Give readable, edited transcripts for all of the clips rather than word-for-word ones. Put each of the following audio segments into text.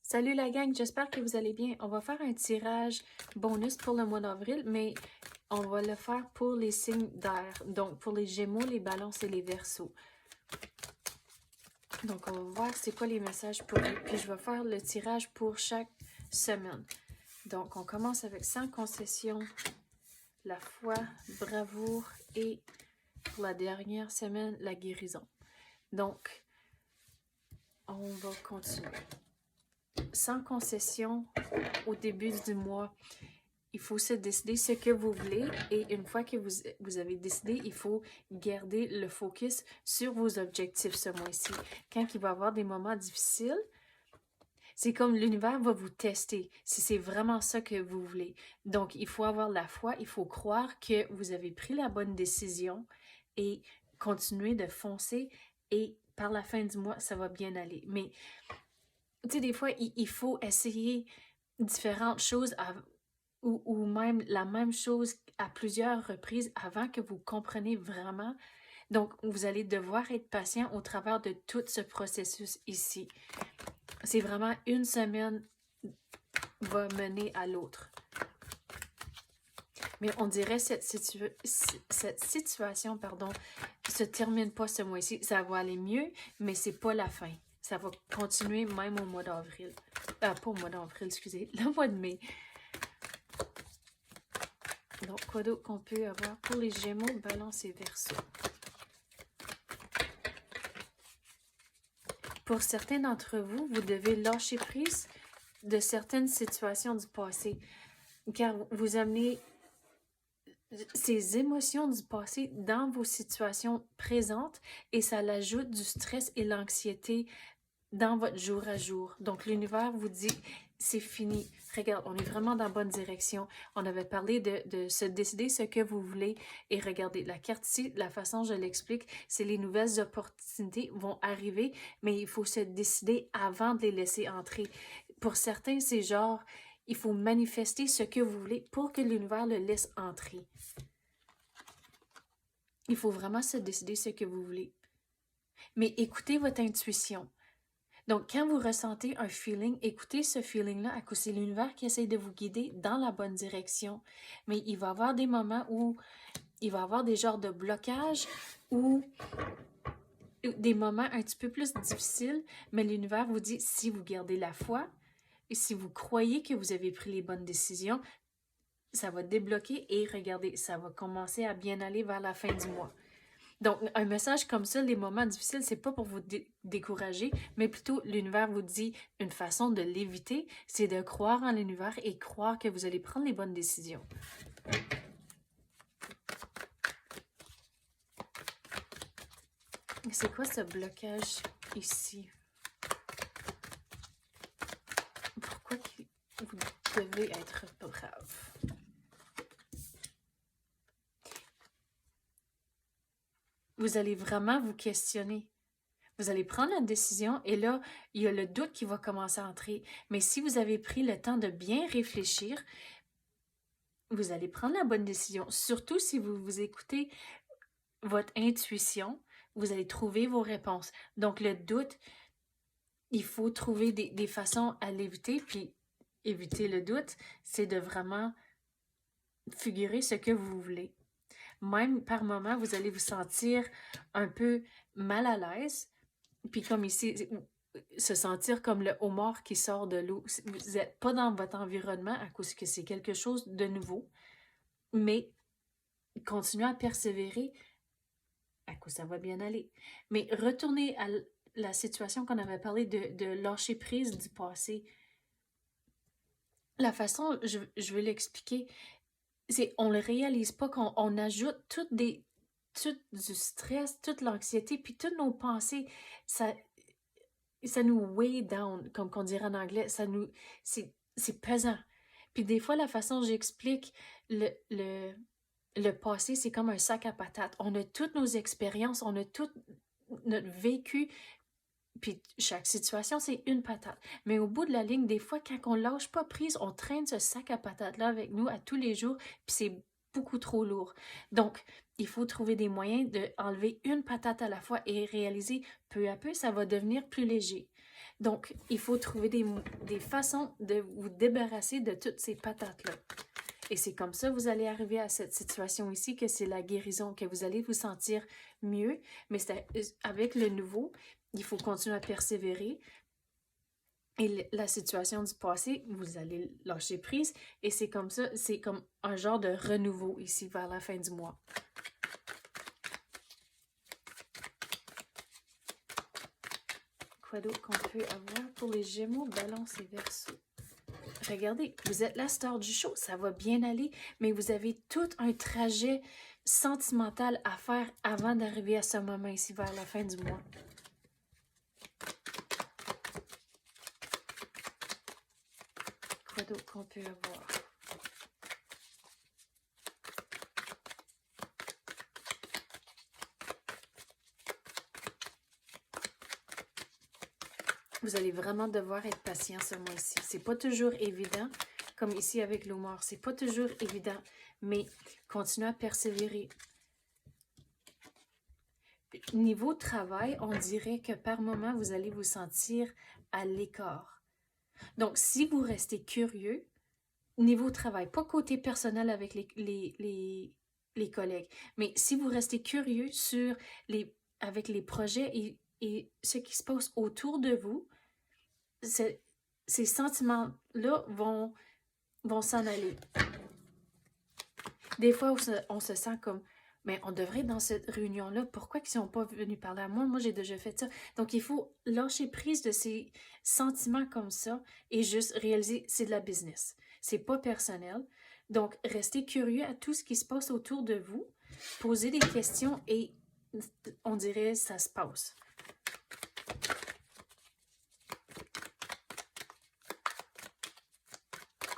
Salut la gang, j'espère que vous allez bien. On va faire un tirage bonus pour le mois d'avril, mais on va le faire pour les signes d'air. Donc, pour les Gémeaux, les Balances et les Verseaux. Donc, on va voir c'est quoi les messages pour eux. Puis, je vais faire le tirage pour chaque semaine. Donc, on commence avec sans concession, la foi, bravoure et pour la dernière semaine, la guérison. Donc, on va continuer. Sans concession, au début du mois, il faut se décider ce que vous voulez et une fois que vous avez décidé, il faut garder le focus sur vos objectifs ce mois-ci. Quand il va y avoir des moments difficiles, c'est comme l'univers va vous tester si c'est vraiment ça que vous voulez. Donc, il faut avoir la foi, il faut croire que vous avez pris la bonne décision et continuer de foncer et par la fin du mois, ça va bien aller. Mais, tu sais, des fois, il faut essayer différentes choses ou même la même chose à plusieurs reprises avant que vous compreniez vraiment. Donc, vous allez devoir être patient au travers de tout ce processus ici. C'est vraiment une semaine va mener à l'autre. Mais on dirait cette situation, se termine pas ce mois-ci. Ça va aller mieux, mais c'est pas la fin. Ça va continuer même au mois d'avril. Pas au mois d'avril, excusez, le mois de mai. Donc, quoi d'autre qu'on peut avoir pour les Gémeaux, Balance et Verseau? Pour certains d'entre vous, vous devez lâcher prise de certaines situations du passé, car vous amenez ces émotions du passé dans vos situations présentes et ça l'ajoute du stress et l'anxiété dans votre jour à jour. Donc, l'univers vous dit, c'est fini. Regarde, on est vraiment dans la bonne direction. On avait parlé de se décider ce que vous voulez. Et regardez, la carte ici, la façon dont je l'explique, c'est les nouvelles opportunités vont arriver, mais il faut se décider avant de les laisser entrer. Pour certains, c'est genre, il faut manifester ce que vous voulez pour que l'univers le laisse entrer. Il faut vraiment se décider ce que vous voulez. Mais écoutez votre intuition. Donc, quand vous ressentez un feeling, écoutez ce feeling-là, à cause c'est l'univers qui essaie de vous guider dans la bonne direction. Mais il va y avoir des moments où il va y avoir des genres de blocages ou des moments un petit peu plus difficiles, mais l'univers vous dit, si vous gardez la foi et si vous croyez que vous avez pris les bonnes décisions, ça va débloquer et regardez, ça va commencer à bien aller vers la fin du mois. Donc, un message comme ça, les moments difficiles, c'est pas pour vous décourager, mais plutôt l'univers vous dit une façon de l'éviter, c'est de croire en l'univers et croire que vous allez prendre les bonnes décisions. C'est quoi ce blocage ici? Pourquoi vous devez être brave? Vous allez vraiment vous questionner. Vous allez prendre une décision et là, il y a le doute qui va commencer à entrer. Mais si vous avez pris le temps de bien réfléchir, vous allez prendre la bonne décision. Surtout si vous écoutez votre intuition, vous allez trouver vos réponses. Donc, le doute, il faut trouver des façons à l'éviter. Puis, éviter le doute, c'est de vraiment figurer ce que vous voulez. Même par moment, vous allez vous sentir un peu mal à l'aise. Puis comme ici, se sentir comme le homard qui sort de l'eau. Vous n'êtes pas dans votre environnement à cause que c'est quelque chose de nouveau. Mais continuez à persévérer à cause ça va bien aller. Mais retournez à la situation qu'on avait parlé de lâcher prise du passé. La façon, je veux l'expliquer, c'est on le réalise pas qu'on ajoute tout du stress, toute l'anxiété, puis toutes nos pensées, ça nous weigh down, comme on dirait en anglais, c'est pesant. Puis des fois, la façon dont j'explique le passé, c'est comme un sac à patates. On a toutes nos expériences, on a tout notre vécu, puis chaque situation, c'est une patate. Mais au bout de la ligne, des fois, quand on lâche pas prise, on traîne ce sac à patates-là avec nous à tous les jours, puis c'est beaucoup trop lourd. Donc, il faut trouver des moyens d'enlever une patate à la fois et réaliser peu à peu, ça va devenir plus léger. Donc, il faut trouver des façons de vous débarrasser de toutes ces patates-là. Et c'est comme ça que vous allez arriver à cette situation ici, que c'est la guérison, que vous allez vous sentir mieux. Mais avec le nouveau, il faut continuer à persévérer. Et la situation du passé, vous allez lâcher prise. Et c'est comme ça, c'est comme un genre de renouveau ici vers la fin du mois. Quoi d'autre qu'on peut avoir pour les Gémeaux, Balance et Verseau? Regardez, vous êtes la star du show, ça va bien aller, mais vous avez tout un trajet sentimental à faire avant d'arriver à ce moment ici vers la fin du mois. Quoi d'autre qu'on peut avoir? Vous allez vraiment devoir être patient ce mois-ci. C'est pas toujours évident, comme ici avec l'humour. C'est pas toujours évident, mais continuez à persévérer. Niveau travail, on dirait que par moment, vous allez vous sentir à l'écart. Donc, si vous restez curieux, niveau travail, pas côté personnel avec les collègues, mais si vous restez curieux avec les projets et ce qui se passe autour de vous, ces sentiments-là vont s'en aller. Des fois, on se sent comme, mais on devrait être dans cette réunion-là. Pourquoi ils ne sont pas venus parler à moi? Moi, j'ai déjà fait ça. Donc, il faut lâcher prise de ces sentiments comme ça et juste réaliser, c'est de la business. C'est pas personnel. Donc, restez curieux à tout ce qui se passe autour de vous. Posez des questions et on dirait, ça se passe.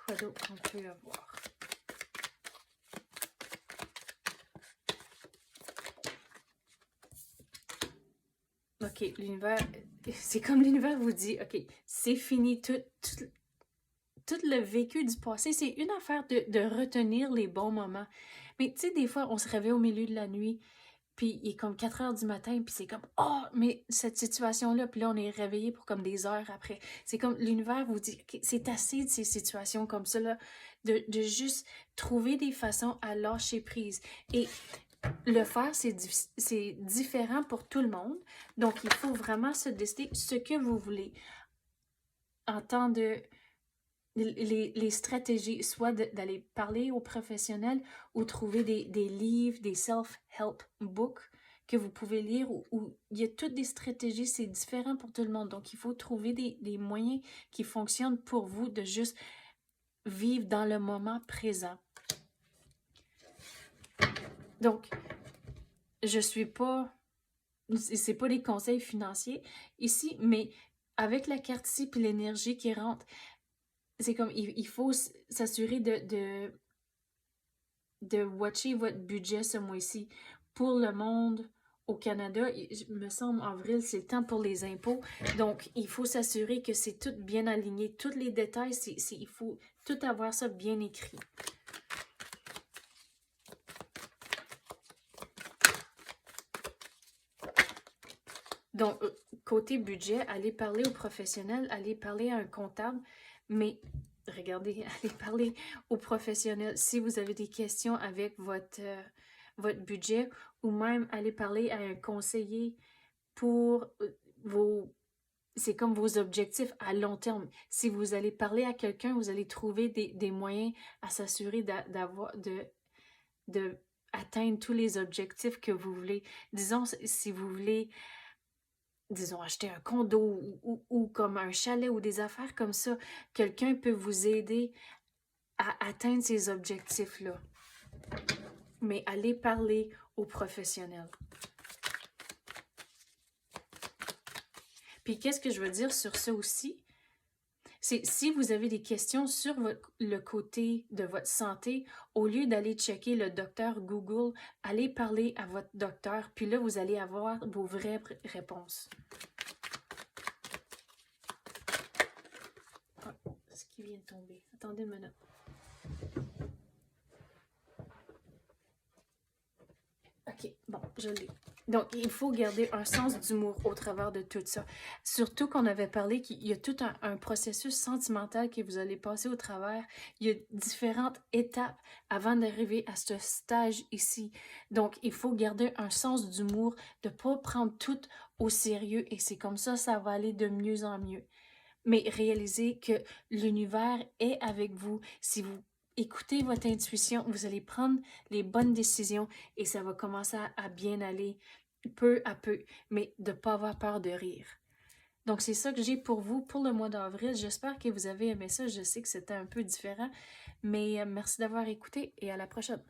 Quoi d'autre qu'on peut avoir? OK, l'univers, c'est comme l'univers vous dit, OK, c'est fini, tout le vécu du passé, c'est une affaire de retenir les bons moments. Mais tu sais, des fois, on se réveille au milieu de la nuit, puis il est comme 4 heures du matin, puis c'est comme, oh, mais cette situation-là, puis là, on est réveillé pour comme des heures après. C'est comme l'univers vous dit, okay, c'est assez de ces situations comme ça, là, de juste trouver des façons à lâcher prise. Et le faire, c'est différent pour tout le monde. Donc, il faut vraiment se décider ce que vous voulez en temps de les stratégies, soit d'aller parler aux professionnels ou trouver des livres, des self-help books que vous pouvez lire où il y a toutes des stratégies, c'est différent pour tout le monde. Donc, il faut trouver des moyens qui fonctionnent pour vous de juste vivre dans le moment présent. Donc, je suis pas... C'est pas des conseils financiers ici, mais avec la carte ici puis l'énergie qui rentre, c'est comme, il faut s'assurer de watcher votre budget ce mois-ci. Pour le monde au Canada, il me semble, en avril, c'est le temps pour les impôts. Donc, il faut s'assurer que c'est tout bien aligné. Tous les détails, il faut tout avoir ça bien écrit. Donc, côté budget, allez parler aux professionnels, allez parler à un comptable, mais regardez, allez parler aux professionnels si vous avez des questions avec votre budget ou même allez parler à un conseiller pour c'est comme vos objectifs à long terme. Si vous allez parler à quelqu'un, vous allez trouver des moyens à s'assurer de atteindre tous les objectifs que vous voulez. Disons, si vous voulez disons, acheter un condo ou comme un chalet ou des affaires comme ça, quelqu'un peut vous aider à atteindre ces objectifs-là. Mais allez parler aux professionnels. Puis qu'est-ce que je veux dire sur ça aussi? C'est si vous avez des questions sur le côté de votre santé, au lieu d'aller checker le docteur Google, allez parler à votre docteur, puis là, vous allez avoir vos vraies réponses. Oh, ce qui vient de tomber. Attendez une minute. OK, bon, je l'ai. Donc, il faut garder un sens d'humour au travers de tout ça. Surtout qu'on avait parlé qu'il y a tout un processus sentimental que vous allez passer au travers. Il y a différentes étapes avant d'arriver à ce stage ici. Donc, il faut garder un sens d'humour, de ne pas prendre tout au sérieux et c'est comme ça va aller de mieux en mieux. Mais réalisez que l'univers est avec vous. Si vous écoutez votre intuition, vous allez prendre les bonnes décisions et ça va commencer à bien aller peu à peu, mais de ne pas avoir peur de rire. Donc, c'est ça que j'ai pour vous pour le mois d'avril. J'espère que vous avez aimé ça. Je sais que c'était un peu différent, mais merci d'avoir écouté et à la prochaine.